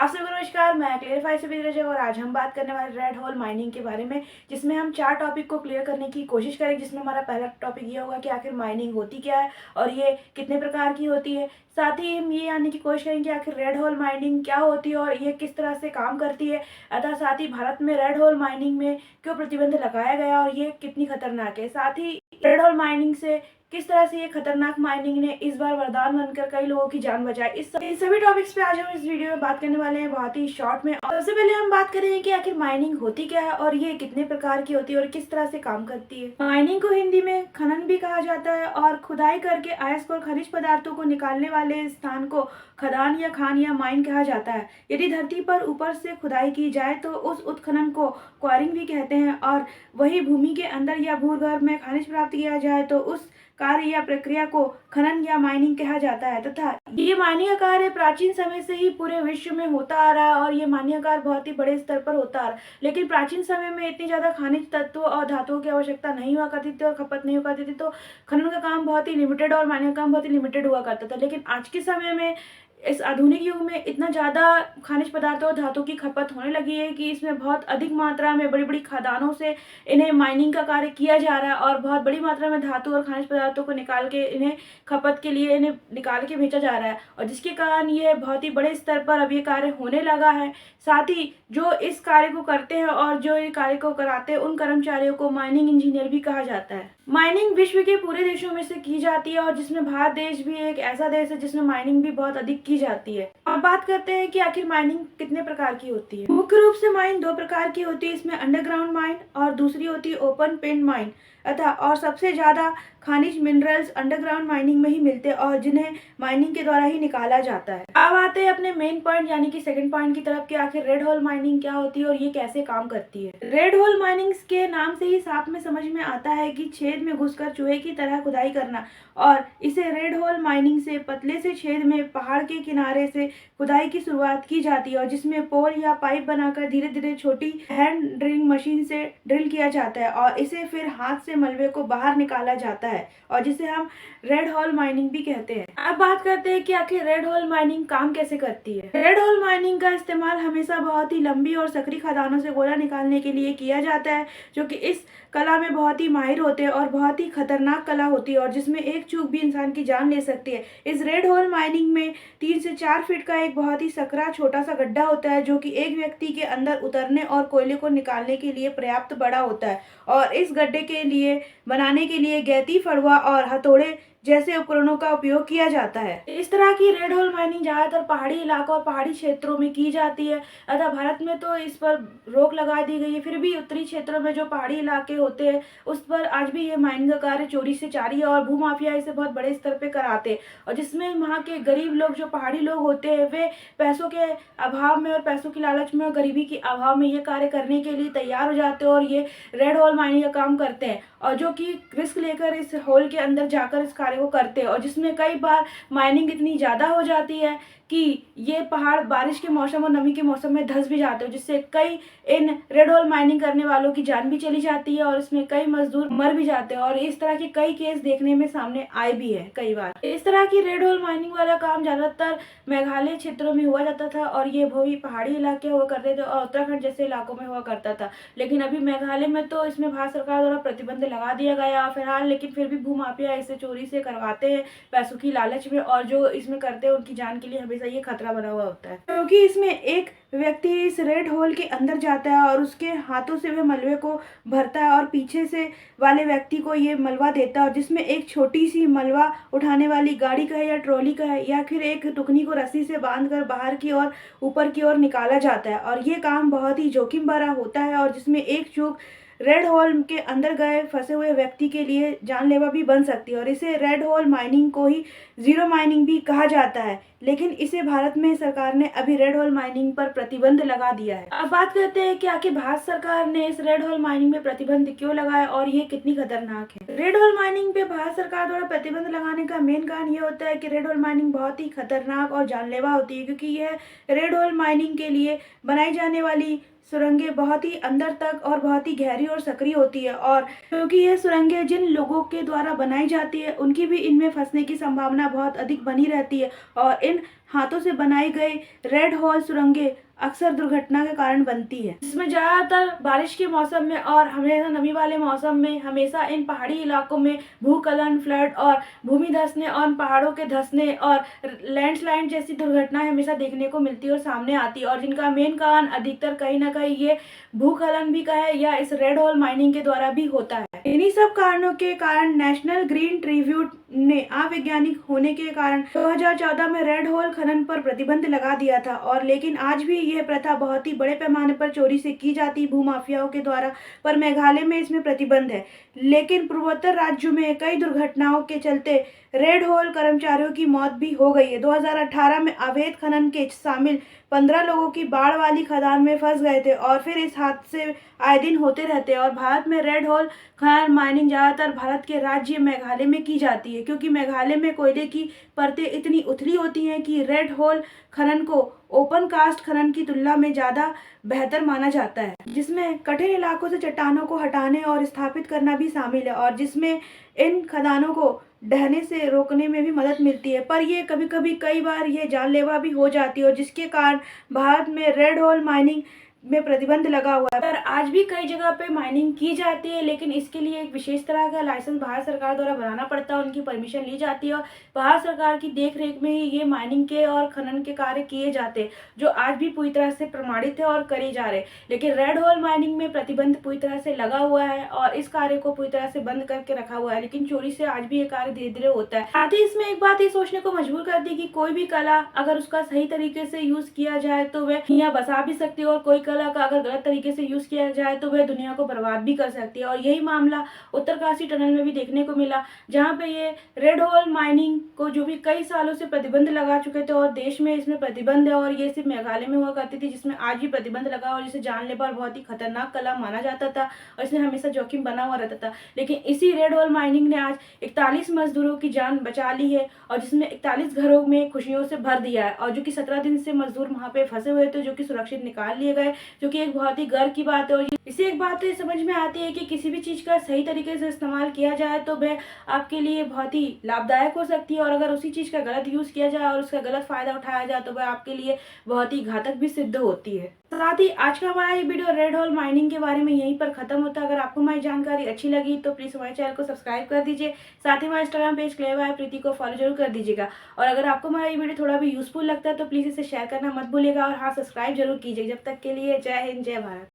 आप सभी को नमस्कार। मैं क्लियरफाई से विद्या और आज हम बात करने वाले रेड होल माइनिंग के बारे में, जिसमें हम 4 टॉपिक को क्लियर करने की कोशिश करेंगे। जिसमें हमारा पहला टॉपिक ये होगा कि आखिर माइनिंग होती क्या है और ये कितने प्रकार की होती है। साथ ही हम ये जानने की कोशिश करेंगे कि आखिर रेड होल माइनिंग क्या होती है और ये किस तरह से काम करती है। अतः साथ ही भारत में रेड होल माइनिंग में क्यों प्रतिबंध लगाया गया और ये कितनी खतरनाक है। साथ ही रेड होल माइनिंग से किस तरह से ये खतरनाक माइनिंग ने इस बार वरदान बनकर कई लोगों की जान बचाई। इस सभी टॉपिक्स पे आज हम इस वीडियो में बात करने वाले हैं, बहुत ही शॉर्ट में। और सबसे पहले हम बात करेंगे कि आखिर माइनिंग होती क्या है और ये कितने प्रकार की होती है और किस तरह से काम करती है। माइनिंग को हिंदी में खनन भी कहा जाता है और खुदाई करके अयस्क और खनिज पदार्थों को निकालने वाले स्थान को खदान या खान या माइन कहा जाता है। यदि धरती पर ऊपर से खुदाई की जाए तो उस उत्खनन को क्वारिंग भी कहते हैं, और वही भूमि के अंदर या भूगर्भ में खनिज प्राप्त किया जाए तो उस कार्य या प्रक्रिया को खनन या माइनिंग कहा जाता है। तथा ये माइनिंग का कार्य प्राचीन समय से ही पूरे विश्व में होता आ रहा है और ये माइनिंग का कार्य बहुत ही बड़े स्तर पर होता आ रहा है। लेकिन प्राचीन समय में इतनी ज्यादा खनिज तत्वों और धातुओं की आवश्यकता नहीं हुआ करती थी और खपत नहीं हुआ करती थी, तो खनन का काम बहुत ही लिमिटेड और माइनिंग का काम बहुत ही लिमिटेड हुआ करता था। लेकिन आज के समय में इस आधुनिक युग में इतना ज़्यादा खनिज पदार्थों और धातु की खपत होने लगी है कि इसमें बहुत अधिक मात्रा में बड़ी बड़ी खदानों से इन्हें माइनिंग का कार्य किया जा रहा है और बहुत बड़ी मात्रा में धातु और खनिज पदार्थों को निकाल के इन्हें खपत के लिए इन्हें निकाल के भेजा जा रहा है, और जिसके कारण ये बहुत ही बड़े स्तर पर अब ये कार्य होने लगा है। साथ ही जो इस कार्य को करते हैं और जो ये कार्य को कराते हैं उन कर्मचारियों को माइनिंग इंजीनियर भी कहा जाता है। माइनिंग विश्व के पूरे देशों में से की जाती है और जिसमें भारत देश भी एक ऐसा देश है जिसमें माइनिंग भी बहुत अधिक की जाती है। अब बात करते हैं कि आखिर माइनिंग कितने प्रकार की होती है। मुख्य रूप से माइन 2 प्रकार की होती है, इसमें अंडरग्राउंड माइन और दूसरी होती है ओपन पिन माइन। अतः और सबसे ज्यादा खनिज मिनरल्स अंडरग्राउंड माइनिंग में ही मिलते हैं और जिन्हें माइनिंग के द्वारा ही निकाला जाता है। अब आते हैं अपने मेन पॉइंट यानी कि सेकंड पॉइंट की तरफ कि आखिर रेड होल माइनिंग क्या होती है और ये कैसे काम करती है। रेड होल माइनिंग के नाम से ही साफ में समझ में आता है कि छेद में घुसकर चूहे की तरह खुदाई करना, और इसे रेड होल माइनिंग से पतले से छेद में पहाड़ के किनारे से खुदाई की शुरुआत की जाती है और जिसमें पोल या पाइप बनाकर धीरे धीरे छोटी हैंड ड्रिलिंग मशीन से ड्रिल किया जाता है और इसे फिर हाथ से मलबे को बाहर निकाला जाता है और जिसे हम रेड होल माइनिंग भी कहते हैं। अब बात करते हैं कि आखिर रेड होल माइनिंग काम कैसे करती है। रेड होल माइनिंग का इस्तेमाल हमेशा बहुत ही लंबी और सक्रिय खदानों से गोला निकालने के लिए किया जाता है, जो कि इस कला में बहुत ही माहिर होते हैं और बहुत ही खतरनाक कला होती है और जिसमें एक चूक भी इंसान की जान ले सकती है। इस रेड होल माइनिंग में 3 से 4 फीट का एक बहुत ही सकरा छोटा सा गड्ढा होता है, जो कि एक व्यक्ति के अंदर उतरने और कोयले को निकालने के लिए पर्याप्त बड़ा होता है, और इस गड्ढे के लिए बनाने के लिए गैती, फड़वा और हथौड़े जैसे उपकरणों का उपयोग किया जाता है। इस तरह की रेड होल माइनिंग ज्यादातर पहाड़ी इलाकों और पहाड़ी क्षेत्रों में की जाती है। अतः भारत में तो इस पर रोक लगा दी गई है, फिर भी उत्तरी क्षेत्रों में जो पहाड़ी इलाके होते हैं उस पर आज भी ये माइनिंग का कार्य चोरी से जारी है और भूमाफिया इसे बहुत बड़े स्तर पे कराते हैं, और जिसमें वहाँ के गरीब लोग जो पहाड़ी लोग होते हैं वे पैसों के अभाव में और पैसों की लालच में और गरीबी के अभाव में ये कार्य करने के लिए तैयार हो जाते हैं और ये रेड होल माइनिंग का काम करते हैं, और जो कि रिस्क लेकर इस होल के अंदर जाकर इस कार्य को करते हैं, और जिसमें कई बार माइनिंग इतनी ज़्यादा हो जाती है कि ये पहाड़ बारिश के मौसम और नमी के मौसम में धंस भी जाते हैं, जिससे कई इन रेड होल माइनिंग करने वालों की जान भी चली जाती है और इसमें कई मजदूर मर भी जाते हैं, और इस तरह के कई केस देखने में सामने आए भी है कई बार। इस तरह की रेड होल माइनिंग वाला काम ज़्यादातर मेघालय क्षेत्रों में हुआ जाता था और ये भी पहाड़ी इलाके हुआ करते थे और उत्तराखंड जैसे इलाकों में हुआ करता था। लेकिन अभी मेघालय में तो इसमें भारत सरकार द्वारा प्रतिबंध लगा दिया गया फिलहाल, लेकिन फिर भी भूमाफिया इसे चोरी से करवाते हैं पैसों की लालच में, और जो इसमें करते हैं उनकी जान के लिए हमेशा ये खतरा बना हुआ होता है, क्योंकि इसमें एक व्यक्ति इस रेड होल के अंदर जाता है और उसके हाथों से वह मलबे को भरता है और पीछे से वाले व्यक्ति को ये मलबा देता है, और जिसमें एक छोटी सी मलबा उठाने वाली गाड़ी का है या ट्रॉली का है या फिर एक टुकनी को रस्सी से बांधकर बाहर की ओर ऊपर की ओर निकाला जाता है, और ये काम बहुत ही जोखिम भरा होता है और जिसमें एक चूक रेड होल के अंदर गए फंसे हुए व्यक्ति के लिए जानलेवा भी बन सकती है, और इसे रेड होल माइनिंग को ही जीरो माइनिंग भी कहा जाता है। लेकिन इसे भारत में सरकार ने अभी रेड होल माइनिंग पर प्रतिबंध लगा दिया है। अब बात करते हैं कि आखिर भारत सरकार ने इस रेड होल माइनिंग में प्रतिबंध क्यों लगाया और ये कितनी खतरनाक है। रेड होल माइनिंग पे भारत सरकार द्वारा प्रतिबंध लगाने का मेन कारण ये होता है कि रेड होल माइनिंग बहुत ही खतरनाक और जानलेवा होती है, क्योंकि यह रेड होल माइनिंग के लिए बनाई जाने वाली सुरंगें बहुत ही अंदर तक और बहुत ही गहरी और सक्रिय होती है, और क्योंकि ये सुरंगें जिन लोगों के द्वारा बनाई जाती है उनकी भी इनमें फंसने की संभावना बहुत अधिक बनी रहती है, और इन हाथों से बनाई गई रेड हॉल सुरंगें अक्सर दुर्घटना के कारण बनती है, जिसमें ज़्यादातर बारिश के मौसम में और हमेशा नमी वाले मौसम में हमेशा इन पहाड़ी इलाकों में भूस्खलन, फ्लड और भूमि धंसने और पहाड़ों के धंसने और लैंडस्लाइड जैसी दुर्घटनाएं हमेशा देखने को मिलती है और सामने आती है, और जिनका मेन कारण अधिकतर कहीं ना कहीं ये भूस्खलन भी का है या इस रेड हॉल माइनिंग के द्वारा भी होता है। इन्हीं सब कारणों के कारण नेशनल ग्रीन ट्रिब्यूट ने अवैज्ञानिक होने के कारण 2014 में रेड होल खनन पर प्रतिबंध लगा दिया था, और लेकिन आज भी यह प्रथा बहुत ही बड़े पैमाने पर चोरी से की जाती भूमाफियाओं के द्वारा। पर मेघालय में इसमें प्रतिबंध है, लेकिन पूर्वोत्तर राज्यों में कई दुर्घटनाओं के चलते रेड होल कर्मचारियों की मौत भी हो गई है। 2018 में अवैध खनन के शामिल 15 लोगों की बाढ़ वाली खदान में फंस गए थे, और फिर इस हादसे आए दिन होते रहते हैं। और भारत में रेड होल खनन माइनिंग ज़्यादातर भारत के राज्य मेघालय में की जाती है, क्योंकि मेघालय में कोयले की परतें इतनी उथली होती हैं कि रेड होल खनन को ओपन कास्ट खनन की तुलना में ज़्यादा बेहतर माना जाता है, जिसमें कठिन इलाकों से चट्टानों को हटाने और स्थापित करना भी शामिल है, और जिसमें इन खदानों को ढहने से रोकने में भी मदद मिलती है। पर ये कभी कभी कई बार ये जानलेवा भी हो जाती है, और जिसके कारण भारत में रेड होल माइनिंग में प्रतिबंध लगा हुआ है। पर आज भी कई जगह पे माइनिंग की जाती है, लेकिन इसके लिए एक विशेष तरह का लाइसेंस भारत सरकार द्वारा बनाना पड़ता है, उनकी परमिशन ली जाती है, और भारत सरकार की देख रेख में ही ये माइनिंग के और खनन के कार्य किए जाते हैं, जो आज भी पूरी तरह से प्रमाणित है और करे जा रहे हैं। लेकिन रेड होल माइनिंग में प्रतिबंध पूरी तरह से लगा हुआ है और इस कार्य को पूरी तरह से बंद करके रखा हुआ है, लेकिन चोरी से आज भी ये कार्य धीरे धीरे होता है। साथ ही इसमें एक बात ये सोचने को मजबूर करती है कि कोई भी कला अगर उसका सही तरीके से यूज किया जाए तो वह यहाँ बसा भी सकती है, और कोई कला का अगर गलत तरीके से यूज किया जाए तो वह दुनिया को बर्बाद भी कर सकती है। और यही मामला उत्तरकाशी टनल में भी देखने को मिला, जहां पे ये रेड होल माइनिंग को जो भी कई सालों से प्रतिबंध लगा चुके थे, और देश में इसमें प्रतिबंध है, और ये सिर्फ मेघालय में हुआ करती थी, जिसमें आज भी प्रतिबंध लगा, और जिसे जानलेवा और बहुत ही खतरनाक कला माना जाता था, और इसमें हमेशा जोखिम बना हुआ रहता था। लेकिन इसी रेड होल माइनिंग ने आज 41 मजदूरों की जान बचा ली है, और जिसमें 41 घरों में खुशियों से भर दिया है, और जो कि 17 दिन से मजदूर वहां पे फंसे हुए थे, जो कि सुरक्षित निकाल लिए गए, जो कि एक बहुत ही गर्व की बात है। और इसे एक बात तो समझ में आती है कि किसी भी चीज का सही तरीके से इस्तेमाल किया जाए तो वह आपके लिए बहुत ही लाभदायक हो सकती है, और अगर उसी चीज का गलत यूज किया जाए और उसका गलत फायदा उठाया जाए तो वह आपके लिए बहुत ही घातक भी सिद्ध होती है। साथ ही आज का हमारा ये वीडियो रेड होल माइनिंग के बारे में यहीं पर खत्म होता है। अगर आपको हमारी जानकारी अच्छी लगी तो प्लीज हमारे चैनल को सब्सक्राइब कर दीजिए, साथ ही हमारे इंस्टाग्राम पेज क्लेव बाय प्रीति को फॉलो जरूर कर दीजिएगा। और अगर आपको हमारा ये वीडियो थोड़ा भी यूजफुल लगता है तो प्लीज इसे शेयर करना मत भूलिएगा, और हाँ, सब्सक्राइब जरूर कीजिए। जब तक के लिए जय हिंद, जय भारत।